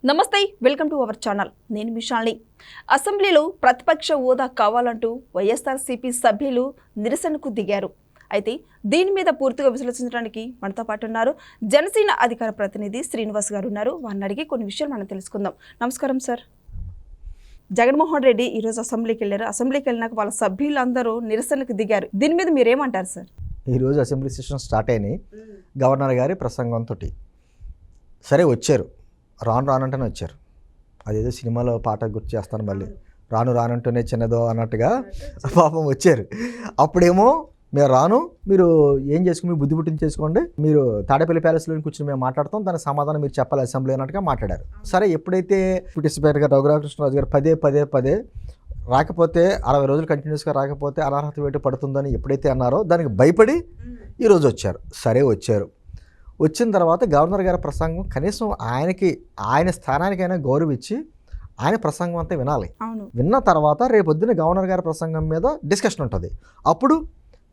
నమస్తే, welcome to our channel. నేను మిషాల్ని. అసెంబ్లీలో ప్రతిపక్ష హోదా కావాలంటూ వైఎస్ఆర్సీపీ సభ్యులు నిరసనకు దిగారు. అయితే దీని మీద పూర్తిగా విశ్లేషించడానికి మనతో పాటు ఉన్నారు జనసేన అధికార ప్రతినిధి శ్రీనివాస్ గారు ఉన్నారు. వారిని అడిగి కొన్ని విషయాలు మనం తెలుసుకుందాం. నమస్కారం సార్. జగన్మోహన్ రెడ్డి ఈరోజు అసెంబ్లీకి వెళ్ళారు. అసెంబ్లీకి వెళ్ళినాక వాళ్ళ సభ్యులందరూ నిరసనకు దిగారు. దీని మీద మీరేమంటారు సార్? ఈరోజు అసెంబ్లీ సెషన్ స్టార్ట్ అయినాయి గవర్నర్ గారి ప్రసంగంతో. సరే వచ్చారు, రానంటేనే వచ్చారు. అదేదో సినిమాలో పాట గుర్తు చేస్తాను, మళ్ళీ రానంటూనే చిన్నదో అన్నట్టుగా పాపం వచ్చారు. అప్పుడేమో మీరు ఏం చేసుకుని మీ బుద్ధి పుట్టించి చేసుకోండి, మీరు తాడేపల్లి ప్యాలెస్లో కూర్చొని మేము మాట్లాడతాం, దానికి సమాధానం మీరు చెప్పాలి అసెంబ్లీ అన్నట్టుగా మాట్లాడారు. సరే, ఎప్పుడైతే డిప్యూటీ స్పీకర్ గారు రఘురామకృష్ణరాజు గారు పదే రాకపోతే 60 రోజులు కంటిన్యూస్గా రాకపోతే అనర్హత వేటు పడుతుందని ఎప్పుడైతే అన్నారో దానికి భయపడి ఈరోజు వచ్చారు. సరే వచ్చారు. వచ్చిన తర్వాత గవర్నర్ గారి ప్రసంగం కనీసం ఆయన స్థానానికైనా గౌరవించి ఆయన ప్రసంగం అంతా వినాలి. విన్న తర్వాత రేపొద్దున గవర్నర్ గారి ప్రసంగం మీద డిస్కషన్ ఉంటుంది. అప్పుడు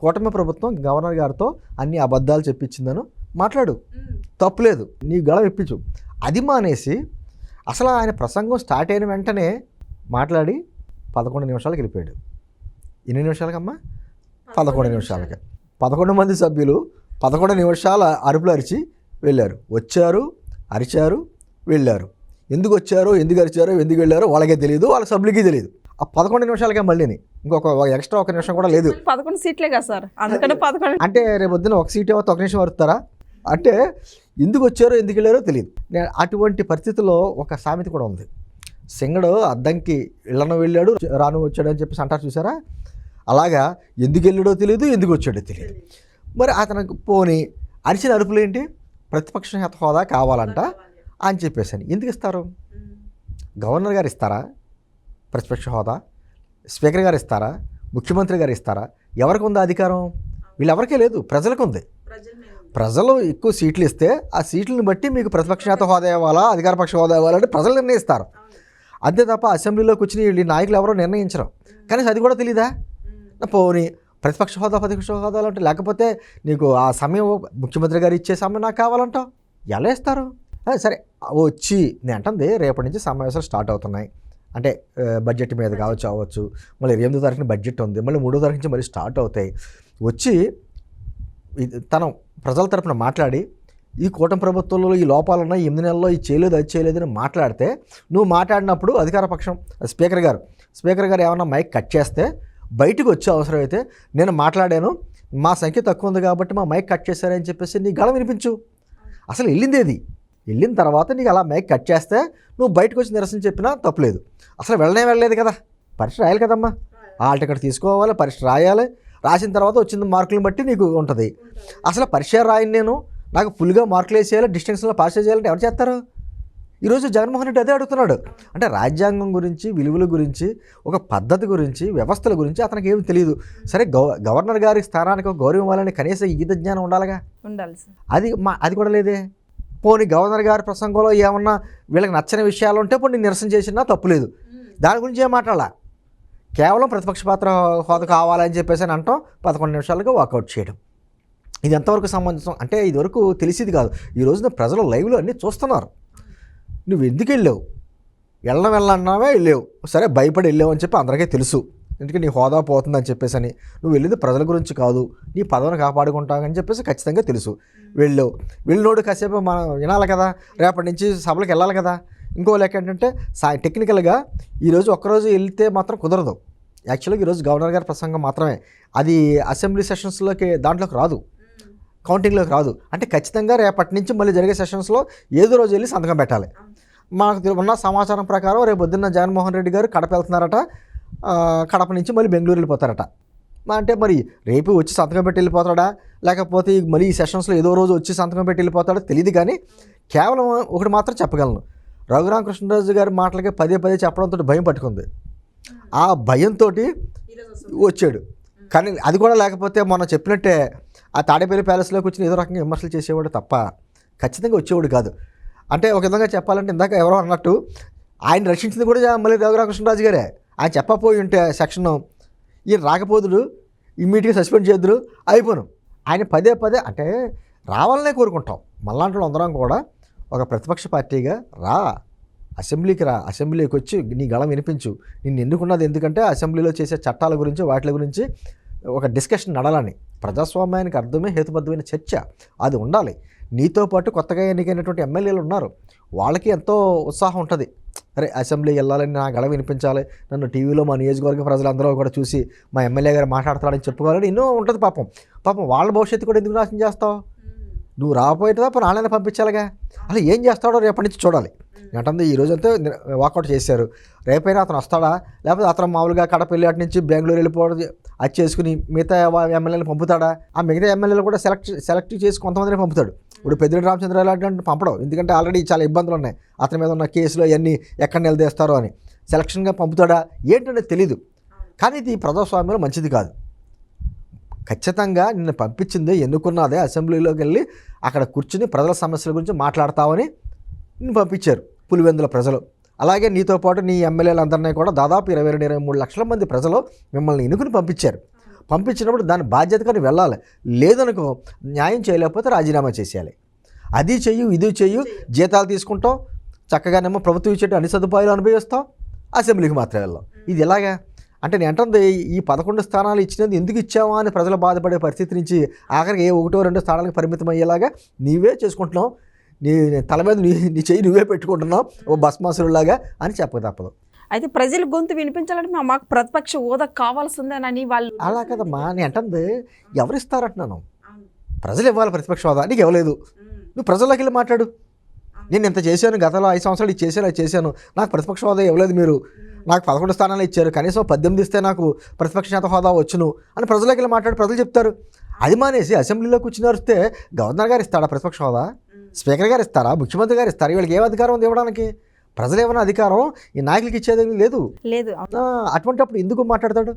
కూటమి ప్రభుత్వం గవర్నర్ గారితో అన్ని అబద్ధాలు చెప్పించిందని మాట్లాడు, తప్పులేదు, నీ గళం ఇప్పించు. అది మానేసి అసలు ఆయన ప్రసంగం స్టార్ట్ అయిన వెంటనే మాట్లాడి 11 నిమిషాలకు వెళ్ళిపోయాడు. ఎన్ని నిమిషాలకమ్మా? 11 నిమిషాలకి. 11 మంది సభ్యులు 11 నిమిషాల అరుపులు అరిచి వెళ్ళారు. వచ్చారు, అరిచారు, వెళ్ళారు. ఎందుకు వచ్చారో, ఎందుకు అరిచారో, ఎందుకు వెళ్ళారో వాళ్ళకే తెలియదు, వాళ్ళ సభ్యులకి తెలియదు. ఆ 11 నిమిషాలకే మళ్ళీని ఇంకొక ఎక్స్ట్రా 1 నిమిషం కూడా లేదు. 11 సీట్లే కదా సార్, అందుకని 11 అంటే రేపు వద్దున ఒక సీట్ ఏమో 1 నిమిషం వరుతారా అంటే ఎందుకు వచ్చారో ఎందుకు వెళ్ళారో తెలియదు. అటువంటి పరిస్థితుల్లో ఒక సామెత కూడా ఉంది, సింగడు అద్దంకి ఇళ్లను వెళ్ళాడు రాను వచ్చాడు అని చెప్పేసి అంటారు చూసారా, అలాగా ఎందుకు వెళ్ళాడో తెలియదు, ఎందుకు వచ్చాడో తెలియదు. మరి అతనికి పోని అరిచిన అరుపులేంటి, ప్రతిపక్ష హోదా కావాలంట అని చెప్పేసి. ఎందుకు ఇస్తారు? గవర్నర్ గారు ఇస్తారా ప్రతిపక్ష హోదా? స్పీకర్ గారు ఇస్తారా? ముఖ్యమంత్రి గారు ఇస్తారా? ఎవరికి ఉంది అధికారం? వీళ్ళెవరికీ లేదు, ప్రజలకు ఉంది. ప్రజలు ఎక్కువ సీట్లు ఇస్తే ఆ సీట్లను బట్టి మీకు ప్రతిపక్ష హోదా ఇవ్వాలా, అధికార పక్ష హోదా ఇవ్వాలంటే ప్రజలు నిర్ణయిస్తారు. అంతే తప్ప అసెంబ్లీలోకి వచ్చిన వీళ్ళు నాయకులు ఎవరో నిర్ణయించరు. కానీ అది కూడా తెలీదా? పోనీ ప్రతిపక్ష హోదా అంటే లేకపోతే నీకు ఆ సమయం ముఖ్యమంత్రి గారు ఇచ్చే సమయం నాకు కావాలంటావు, ఎలా ఇస్తారు? సరే వచ్చి నేను అంటుంది రేపటి నుంచి సమావేశాలు స్టార్ట్ అవుతున్నాయి, అంటే బడ్జెట్ మీద అవ్వచ్చు, మళ్ళీ 8వ తారీఖున బడ్జెట్ ఉంది, మళ్ళీ 3వ తారీఖు నుంచి మళ్ళీ స్టార్ట్ అవుతాయి. వచ్చి తను ప్రజల తరపున మాట్లాడి ఈ కూటమి ప్రభుత్వంలో ఈ లోపాలు ఉన్నాయి, 8 నెలల్లో ఇది చేయలేదు అది చేయలేదని మాట్లాడితే, నువ్వు మాట్లాడినప్పుడు అధికార పక్షం స్పీకర్ గారు ఏమన్నా మైక్ కట్ చేస్తే బయటకు వచ్చే అవసరం అయితే నేను మాట్లాడాను, మా సంఖ్య తక్కువ ఉంది కాబట్టి మా మైక్ కట్ చేశారని చెప్పేసి నీ గళం వినిపించు. అసలు వెళ్ళిన తర్వాత నీకు అలా మైక్ కట్ చేస్తే నువ్వు బయటకు వచ్చి నిరసన చెప్పినా తప్పులేదు. అసలు వెళ్ళలేదు కదా, పరీక్ష రాయాలి కదమ్మా, హాల్ టికెట్ తీసుకోవాలి, పరీక్ష రాయాలి, రాసిన తర్వాత వచ్చిన మార్కులను బట్టి నీకు ఉంటుంది. అసలు పరీక్ష రాయని నేను, నాకు ఫుల్గా మార్కులు వేసేయాలి, డిస్టింక్షన్లో పాస్ చేయాలంటే ఎవరు చేస్తారు? ఈరోజు జగన్మోహన్ రెడ్డి అదే అడుగుతున్నాడు. అంటే రాజ్యాంగం గురించి, విలువల గురించి, ఒక పద్ధతి గురించి, వ్యవస్థల గురించి అతనికి ఏమి తెలియదు. సరే గవర్నర్ గారి స్థానానికి ఒక గౌరవం ఇవ్వాలని కనీసం ఈత జ్ఞానం ఉండాలి సార్. అది కూడా లేదే. పోనీ గవర్నర్ గారి ప్రసంగంలో ఏమన్నా వీళ్ళకి నచ్చని విషయాలు ఉంటే పోనీ నిరసన చేసినా తప్పులేదు, దాని గురించి ఏం మాట్లాడాల, కేవలం ప్రతిపక్ష పాత్ర హోదా కావాలని చెప్పేసి అని అంటాం, 11 నిమిషాలుగా వాకౌట్ చేయడం. ఇది ఎంతవరకు సంబంధించం అంటే ఇదివరకు తెలిసేది కాదు. ఈ రోజున ప్రజలు లైవ్లో అన్నీ చూస్తున్నారు. నువ్వు ఎందుకు వెళ్ళన్నావే వెళ్ళావు, సరే భయపడి వెళ్ళావు అని చెప్పి అందరికీ తెలుసు, ఎందుకంటే నీ హోదా పోతుందని చెప్పేసి అని. నువ్వు వెళ్ళేది ప్రజల గురించి కాదు, నీ పదవిని కాపాడుకుంటావని చెప్పేసి ఖచ్చితంగా తెలుసు. వెళ్ళినోడు కాసేపు మనం వినాలి కదా, రేపటి నుంచి సభలకు వెళ్ళాలి కదా. ఇంకో లెక్క ఏంటంటే టెక్నికల్గా ఈరోజు ఒక్కరోజు వెళ్తే మాత్రం కుదరదు. యాక్చువల్గా ఈరోజు గవర్నర్ గారి ప్రసంగం మాత్రమే, అది అసెంబ్లీ సెషన్స్లోకి దాంట్లోకి రాదు, కౌంటింగ్లోకి రాదు. అంటే ఖచ్చితంగా రేపటి నుంచి మళ్ళీ జరిగే సెషన్స్లో ఏదో రోజు వెళ్ళి సంతకం పెట్టాలి. మాకు ఉన్న సమాచారం ప్రకారం రేపు పొద్దున్న జగన్మోహన్ రెడ్డి గారు కడప వెళ్తున్నారట, కడప నుంచి మళ్ళీ బెంగళూరు వెళ్ళిపోతారట. అంటే మరి రేపు వచ్చి సంతకం పెట్టి వెళ్ళిపోతాడా, లేకపోతే మళ్ళీ ఈ సెషన్స్లో ఏదో రోజు వచ్చి సంతకం పెట్టి వెళ్ళిపోతాడో తెలియదు. కానీ కేవలం ఒకటి మాత్రం చెప్పగలను, రఘురామకృష్ణరాజు గారి మాటలకి పదే చెప్పడంతో భయం పట్టుకుంది. ఆ భయంతో వచ్చాడు. కానీ అది కూడా లేకపోతే మొన్న చెప్పినట్టే ఆ తాడేపల్లి ప్యాలెస్లోకి వచ్చిన ఏదో రకంగా విమర్శలు చేసేవాడు తప్ప ఖచ్చితంగా వచ్చేవాడు కాదు. అంటే ఒక విధంగా చెప్పాలంటే ఇందాక ఎవరో అన్నట్టు ఆయన రక్షించింది కూడా మళ్ళీ రఘురామకృష్ణరాజు గారే. ఆయన చెప్పపోయి ఉంటే సెక్షన్ ఈయన రాకపోదుడు, ఇమ్మీడియట్గా సస్పెండ్ చేద్దరు, అయిపోను. ఆయన పదే అంటే రావాలనే కోరుకుంటాం. మళ్ళాంటి అందరం కూడా ఒక ప్రతిపక్ష పార్టీగా అసెంబ్లీకి రా, అసెంబ్లీకి వచ్చి నీ గళం వినిపించు. నిన్ను ఎన్నుకున్నది ఎందుకంటే అసెంబ్లీలో చేసే చట్టాల గురించి వాటి గురించి ఒక డిస్కషన్ నడాలని. ప్రజాస్వామ్యానికి అర్థమే హేతుబద్ధమైన చర్చ, అది ఉండాలి. నీతో పాటు కొత్తగా ఎన్నికైనటువంటి ఎమ్మెల్యేలు ఉన్నారు, వాళ్ళకి ఎంతో ఉత్సాహం ఉంటుంది. అరే అసెంబ్లీకి వెళ్ళాలని, నా గళం వినిపించాలి, నన్ను టీవీలో మా నియోజకవర్గ ప్రజలందరూ కూడా చూసి మా ఎమ్మెల్యే గారు మాట్లాడతారని చెప్పుకోవాలని ఎన్నో ఉంటుంది. పాపం వాళ్ళ భవిష్యత్తు కూడా ఎందుకు నాశనం చేస్తావు? నువ్వు రాకపోయితే తప్ప నాళ్ళైనా పంపించాలిగా. అలా ఏం చేస్తాడో రేపటి నుంచి చూడాలి. ఏంటంటే ఈ రోజంతా వాకౌట్ చేశారు, రేపైనా అతను వస్తాడా, లేకపోతే అతను మామూలుగా కడప వెళ్ళి అటు నుంచి బెంగళూరు వెళ్ళిపోవడం అది చేసుకుని మిగతా ఎమ్మెల్యేలు పంపుతాడా? ఆ మిగతా ఎమ్మెల్యేలు కూడా సెలెక్ట్ చేసి కొంతమందిని పంపుతాడు. ఇప్పుడు పెద్దిరెడ్డి రామచంద్రరావు లాంటి పంపడం, ఎందుకంటే ఆల్రెడీ చాలా ఇబ్బందులు ఉన్నాయి అతని మీద ఉన్న కేసులు అవన్నీ ఎక్కడ నిలదీస్తారో అని. సెలక్షన్గా పంపుతాడా ఏంటనేది తెలీదు. కానీ ఇది ప్రజాస్వామ్యంలో మంచిది కాదు. ఖచ్చితంగా నిన్ను పంపించింది, ఎన్నుకున్నదే అసెంబ్లీలోకి వెళ్ళి అక్కడ కూర్చుని ప్రజల సమస్యల గురించి మాట్లాడతామని నిన్ను పంపించారు పులివెందుల ప్రజలు. అలాగే నీతో పాటు నీ ఎమ్మెల్యేలందరినీ కూడా దాదాపు 22-23 లక్షల మంది ప్రజలు మిమ్మల్ని ఎన్నుకుని పంపించారు. పంపించినప్పుడు దాని బాధ్యతగా నువ్వు వెళ్ళాలి. లేదనుకో, న్యాయం చేయలేకపోతే రాజీనామా చేసేయాలి. అది చెయ్యు, ఇది చెయ్యు, జీతాలు తీసుకుంటావు, చక్కగానేమో ప్రభుత్వం ఇచ్చేట అన్ని సదుపాయాలు అనుభవిస్తావు, అసెంబ్లీకి మాత్రం వెళ్ళాం. ఇది ఎలాగా అంటే నేను అంటుంది, ఈ 11 స్థానాలు ఇచ్చినది ఎందుకు ఇచ్చావా అని ప్రజలు బాధపడే పరిస్థితి నుంచి ఆఖరికి 1-2 స్థానాలకు పరిమితం అయ్యేలాగా నీవే చేసుకుంటున్నావు, నీ తల మీద నీ చెయ్యి నువ్వే పెట్టుకుంటున్నావు ఓ భస్మాసురులాగా అని చెప్పక తప్పదు. అయితే ప్రజలు గొంతు వినిపించాలంటే మాకు ప్రతిపక్ష హోదా కావాల్సిందేనని వాళ్ళు. అలా కదమ్మా, నేను అంటుంది ఎవరిస్తారంటున్నాను, ప్రజలు ఇవ్వాలి ప్రతిపక్ష హోదా. నీకు ఇవ్వలేదు, నువ్వు ప్రజల్లోకి వెళ్ళి మాట్లాడు. నేను ఇంత చేశాను, గతంలో 5 సంవత్సరాలు ఇది చేశాను, అది చేశాను, నాకు ప్రతిపక్ష హోదా ఇవ్వలేదు, మీరు నాకు 11 స్థానాలు ఇచ్చారు, కనీసం 18 ఇస్తే నాకు ప్రతిపక్ష నేత హోదా వచ్చును అని ప్రజల్లోకి వెళ్ళి మాట్లాడి ప్రజలు చెప్తారు. అది మానేసి అసెంబ్లీలో కూర్చుని వస్తే గవర్నర్ గారు ఇస్తాడా ప్రతిపక్ష హోదా? స్పీకర్ గారు ఇస్తారా? ముఖ్యమంత్రి గారు ఇస్తారా? వీళ్ళకి ఏం అధికారం ఉంది ఇవ్వడానికి? ప్రజలు ఏమైనా అధికారం ఈ నాయకులకి ఇచ్చేది లేదు. అటువంటిప్పుడు ఎందుకు మాట్లాడతాడు?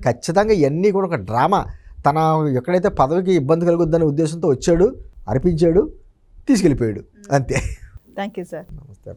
ఖచ్చితంగా ఇవన్నీ కూడా ఒక డ్రామా. తన ఎక్కడైతే పదవికి ఇబ్బంది కలుగుద్దనే ఉద్దేశంతో వచ్చాడు, అర్పించాడు, తీసుకెళ్ళిపోయాడు, అంతే. Thank you sir. నమస్తే.